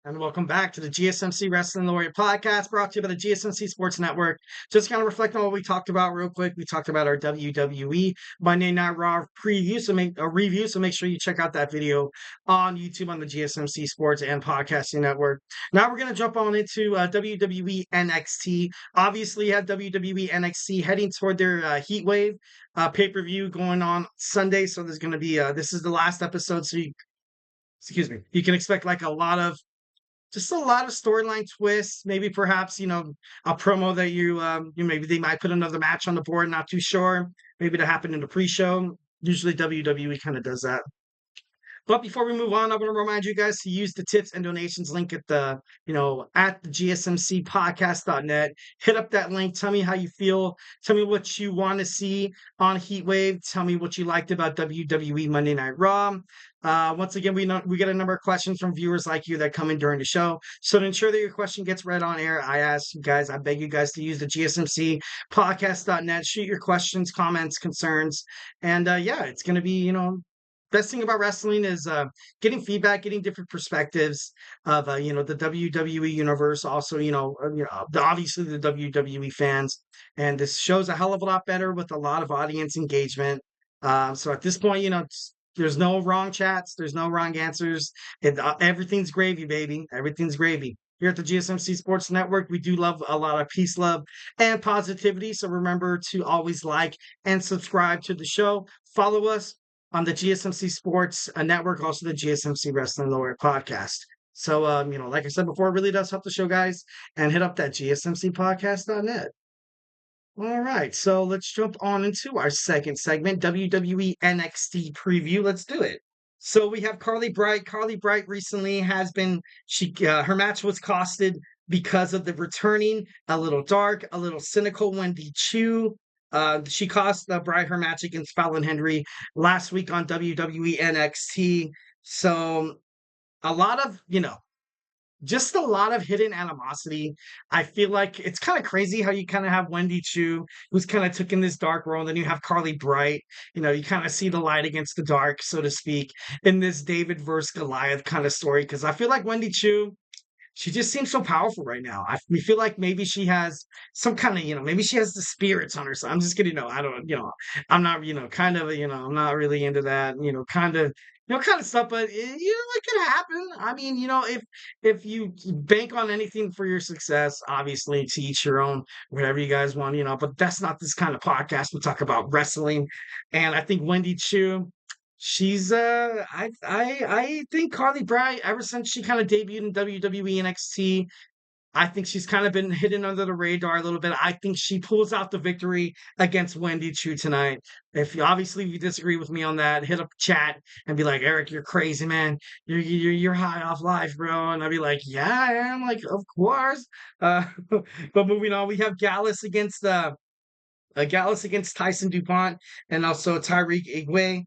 And welcome back to the GSMC Wrestling Laureate podcast brought to you by the GSMC Sports Network. Just kind of reflect on what we talked about real quick. We talked about our WWE Monday Night Raw preview, so make a review. So make sure you check out that video on YouTube on the GSMC Sports and Podcasting Network. Now we're going to jump on into WWE NXT. Obviously, you have WWE NXT heading toward their Heatwave pay-per-view going on Sunday. So there's going to be this is the last episode. So you can expect like just a lot of storyline twists, maybe perhaps, a promo that maybe they might put another match on the board, not too sure. Maybe to happen in the pre-show. Usually WWE kind of does that. But before we move on, I want to remind you guys to use the tips and donations link at at the GSMCpodcast.net. Hit up that link. Tell me how you feel. Tell me what you want to see on Heatwave. Tell me what you liked about WWE Monday Night Raw. Once again, we get a number of questions from viewers like you that come in during the show. So to ensure that your question gets read on air, I beg you guys to use the GSMCpodcast.net. Shoot your questions, comments, concerns. And it's going to be, best thing about wrestling is getting feedback, getting different perspectives of the WWE universe. Also, obviously the WWE fans, and this show's a hell of a lot better with a lot of audience engagement. So at this point, there's no wrong chats, there's no wrong answers. Everything's gravy, baby. Everything's gravy. Here at the GSMC Sports Network, we do love a lot of peace, love, and positivity. So remember to always like and subscribe to the show. Follow us on the GSMC Sports Network, also the GSMC Wrestling Laureate podcast. So, like I said before, it really does help the show, guys. And hit up that GSMCpodcast.net. All right, so let's jump on into our second segment, WWE NXT preview. Let's do it. So we have Carlee Bright. Carlee Bright recently her match was costed because of the returning, a little dark, a little cynical Wendy Choo. She cost Bright her match against Fallon Henly last week on WWE NXT. So a lot of, just a lot of hidden animosity. I feel like it's kind of crazy how you kind of have Wendy Choo, who's kind of took in this dark role, and then you have Carlee Bright. You kind of see the light against the dark, so to speak, in this David versus Goliath kind of story. Because I feel like Wendy Choo, she just seems so powerful right now. We feel like maybe she has some kind of, maybe she has the spirits on her side. I'm just kidding. No, I don't, I'm not, I'm not really into that, kind of stuff. But it could happen. I mean, if you bank on anything for your success, obviously to each your own, whatever you guys want, but that's not this kind of podcast. We talk about wrestling. And I think Wendy Choo, she's I think Carlee Bright, ever since she kind of debuted in WWE NXT, I think she's kind of been hidden under the radar a little bit. I think she pulls out the victory against Wendy Choo tonight. If you disagree with me on that, hit up chat and be like, Eric, you're crazy, man. You're high off life, bro. And I'll be like, yeah, I am. Like, of course. But moving on, we have Gallus against Tyson DuPont and also Tyreek Igwe.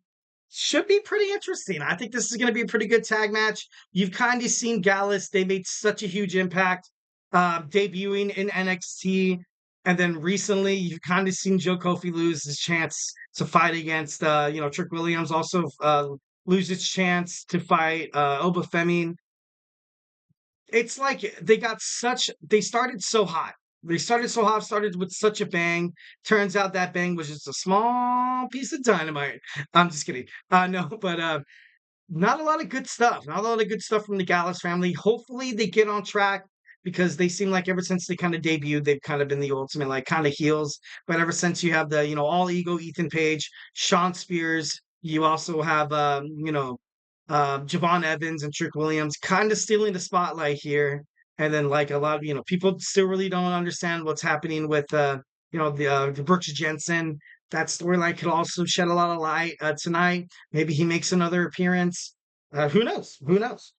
Should be pretty interesting. I think this is going to be a pretty good tag match. You've kind of seen Gallus. They made such a huge impact debuting in NXT. And then recently, you've kind of seen Joe Kofi lose his chance to fight against, Trick Williams. Also lose his chance to fight Oba Femi. It's like they started so hot. They started so hot, started with such a bang. Turns out that bang was just a small piece of dynamite. I'm just kidding. No, but not a lot of good stuff. Not a lot of good stuff from the Gallus family. Hopefully they get on track because they seem like ever since they kind of debuted, they've kind of been the ultimate, like kind of heels. But ever since you have the, all ego Ethan Page, Shawn Spears, you also have, Javon Evans and Trick Williams kind of stealing the spotlight here. And then like a lot of, people still really don't understand what's happening with, the Brooks Jensen. That storyline could also shed a lot of light tonight. Maybe he makes another appearance. Who knows? Who knows?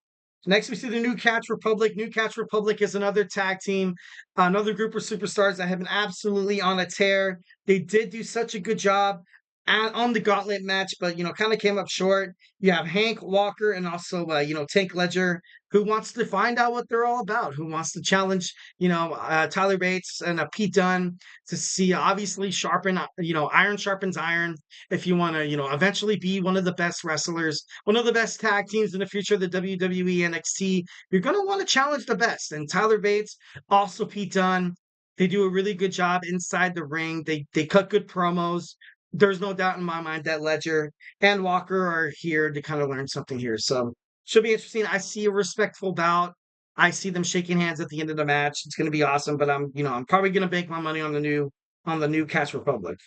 Next, we see the New Catch Republic. New Catch Republic is another tag team, another group of superstars that have been absolutely on a tear. They did do such a good job on the gauntlet match, but kind of came up short. You have Hank Walker and also Tank Ledger, who wants to find out what they're all about, who wants to challenge Tyler Bates and Pete Dunne to see obviously sharpen iron sharpens iron. If you want to eventually be one of the best wrestlers, one of the best tag teams in the future of the WWE NXT, you're going to want to challenge the best. And Tyler Bates, also Pete Dunne. They do a really good job inside the ring. They cut good promos. There's no doubt in my mind that Ledger and Walker are here to kind of learn something here. So should be interesting. I see a respectful bout. I see them shaking hands at the end of the match. It's going to be awesome. But I'm probably going to bank my money on the new Catch Republic.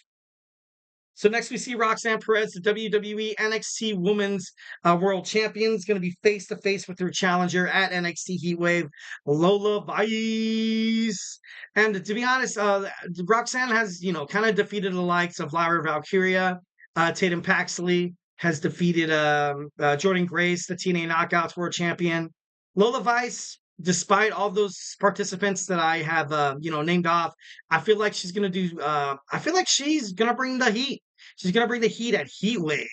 So next we see Roxanne Perez, the WWE NXT Women's World Champion, is going to be face to face with her challenger at NXT Heatwave, Lola Vice. And to be honest, Roxanne has kind of defeated the likes of Lyra Valkyria, Tatum Paxley has defeated Jordan Grace, the TNA Knockouts World Champion. Lola Vice, despite all those participants that I have named off, I feel like she's gonna do. I feel like she's gonna bring the heat. She's going to bring the heat at Heatwave.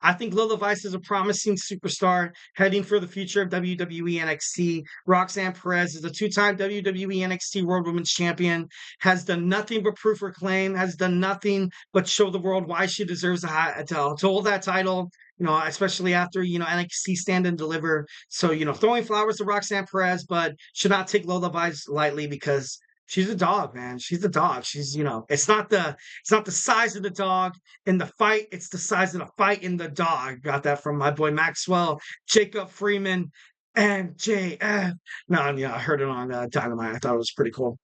I think Lola Vice is a promising superstar heading for the future of WWE NXT. Roxanne Perez is a two-time WWE NXT World Women's Champion, has done nothing but prove her claim, has done nothing but show the world why she deserves to hold that title, especially after, NXT Stand and Deliver. So, throwing flowers to Roxanne Perez, but should not take Lola Vice lightly because she's a dog, man. She's a dog. She's, it's not the size of the dog in the fight. It's the size of the fight in the dog. Got that from my boy Maxwell, Jacob Freeman, MJF. No, yeah, I heard it on Dynamite. I thought it was pretty cool.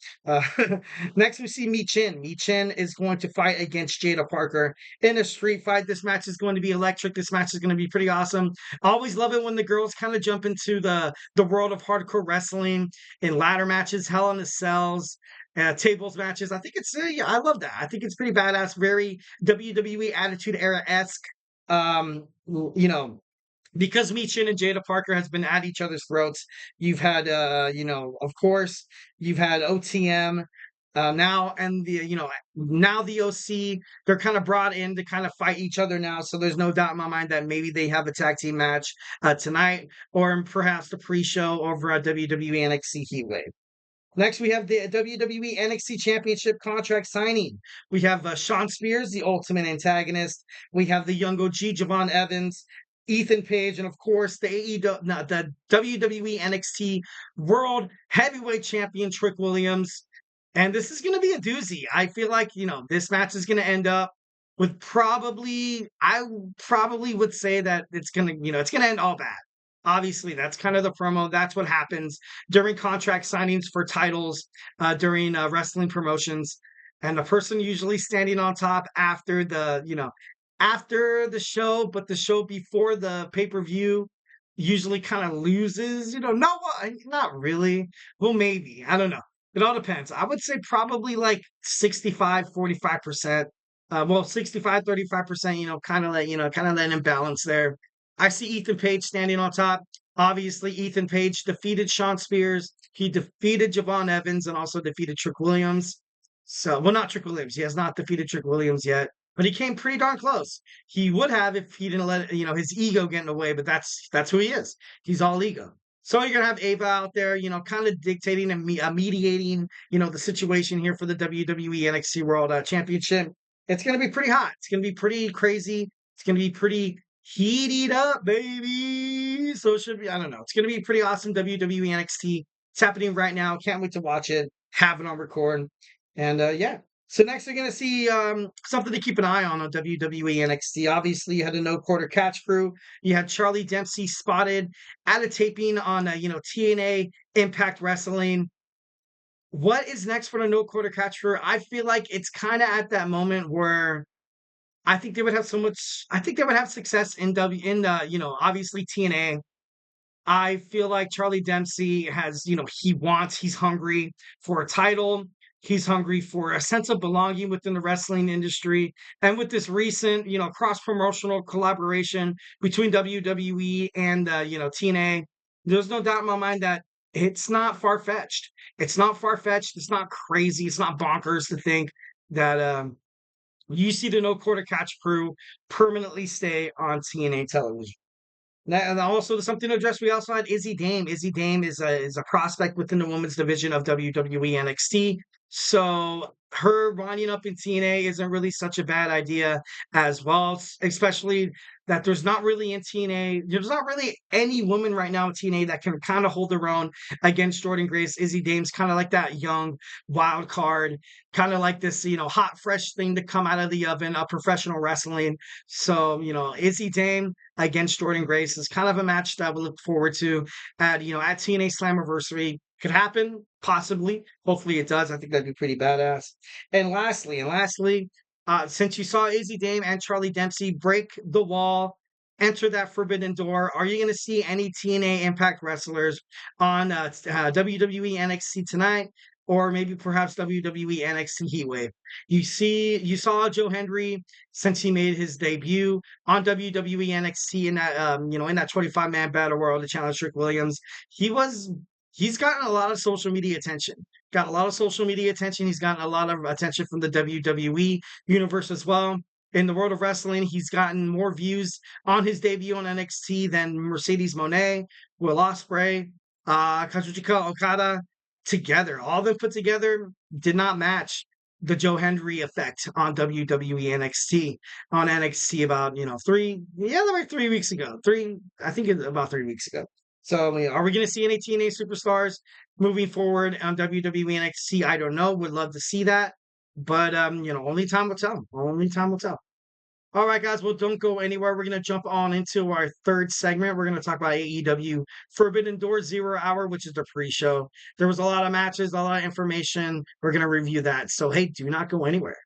Next, we see Michin. Michin is going to fight against Jaida Parker in a street fight. This match is going to be electric. This match is going to be pretty awesome. I always love it when the girls kind of jump into the world of hardcore wrestling in ladder matches, Hell in the Cells, tables matches. I think it's I love that. I think it's pretty badass. Very WWE Attitude Era-esque. Because Michin and Jaida Parker has been at each other's throats. You've had, of course, you've had OTM now, and now the OC. They're kind of brought in to kind of fight each other now. So there's no doubt in my mind that maybe they have a tag team match tonight, or perhaps the pre-show over at WWE NXT Heatwave. Next, we have the WWE NXT Championship contract signing. We have Shawn Spears, the ultimate antagonist. We have the young OG, Javon Evans, Ethan Page, and of course, the WWE NXT World Heavyweight Champion, Trick Williams. And this is going to be a doozy. I feel like, this match is going to end up with I probably would say that it's going to end all bad. Obviously, that's kind of the promo. That's what happens during contract signings for titles, during wrestling promotions. And the person usually standing on top after after the show, but the show before the pay-per-view usually kind of loses, not really. Well, maybe. I don't know. It all depends. I would say probably like 65, 45%. 65, 35%, kind of that imbalance there. I see Ethan Page standing on top. Obviously, Ethan Page defeated Shawn Spears. He defeated Javon Evans and also defeated Trick Williams. So, well, not Trick Williams. He has not defeated Trick Williams yet, but he came pretty darn close. He would have if he didn't let his ego get in the way. But that's who he is. He's all ego. So you're gonna have Ava out there, kind of dictating and mediating, the situation here for the WWE NXT World Championship. It's gonna be pretty hot. It's gonna be pretty crazy. It's gonna be pretty heated up, baby. So it should be. I don't know. It's gonna be pretty awesome. WWE NXT. It's happening right now. Can't wait to watch it. Have it on record. And yeah. So next we're going to see something to keep an eye on WWE NXT. Obviously, you had a no-quarter catch crew. You had Carlee Dempsey spotted at a taping on, TNA Impact Wrestling. What is next for the no-quarter catch crew? I feel like it's kind of at that moment where I think they would have I think they would have success in obviously TNA. I feel like Carlee Dempsey has, he's hungry for a title. He's hungry for a sense of belonging within the wrestling industry. And with this recent, cross-promotional collaboration between WWE and, TNA, there's no doubt in my mind that it's not far-fetched. It's not far-fetched. It's not crazy. It's not bonkers to think that you see the No Quarter Catch crew permanently stay on TNA television. Now, and also something to address. We also had Izzy Dame. Izzy Dame is a prospect within the women's division of WWE NXT. So her winding up in TNA isn't really such a bad idea as well. Especially that there's not really in TNA. There's not really any woman right now in TNA that can kind of hold their own against Jordan Grace. Izzy Dame's kind of like that young wild card, kind of like this hot fresh thing to come out of the oven of professional wrestling. So Izzy Dame against Jordan Grace is kind of a match that we look forward to at TNA Slammiversary. Could happen, possibly. Hopefully it does. I think that'd be pretty badass. And lastly, since you saw Izzy Dame and Charlie Dempsey break the wall, enter that forbidden door, are you going to see any TNA Impact wrestlers on WWE NXT tonight? Or maybe perhaps WWE NXT Heatwave. You saw Joe Hendry since he made his debut on WWE NXT in that in that 25-man battle royal to challenge Trick Williams. He's gotten a lot of social media attention. Got a lot of social media attention. He's gotten a lot of attention from the WWE universe as well. In the world of wrestling, he's gotten more views on his debut on NXT than Mercedes Moné, Will Ospreay, Kazuchika Okada together. All of them put together did not match the Joe Hendry effect on WWE NXT on NXT about like 3 weeks ago. I think it's about 3 weeks ago. So are we going to see any TNA superstars moving forward on WWE NXT? I don't know. Would love to see that, but only time will tell. Only time will tell. All right, guys. Well, don't go anywhere. We're going to jump on into our third segment. We're going to talk about AEW Forbidden Door 0 Hour, which is the pre-show. There was a lot of matches, a lot of information. We're going to review that. So, hey, do not go anywhere.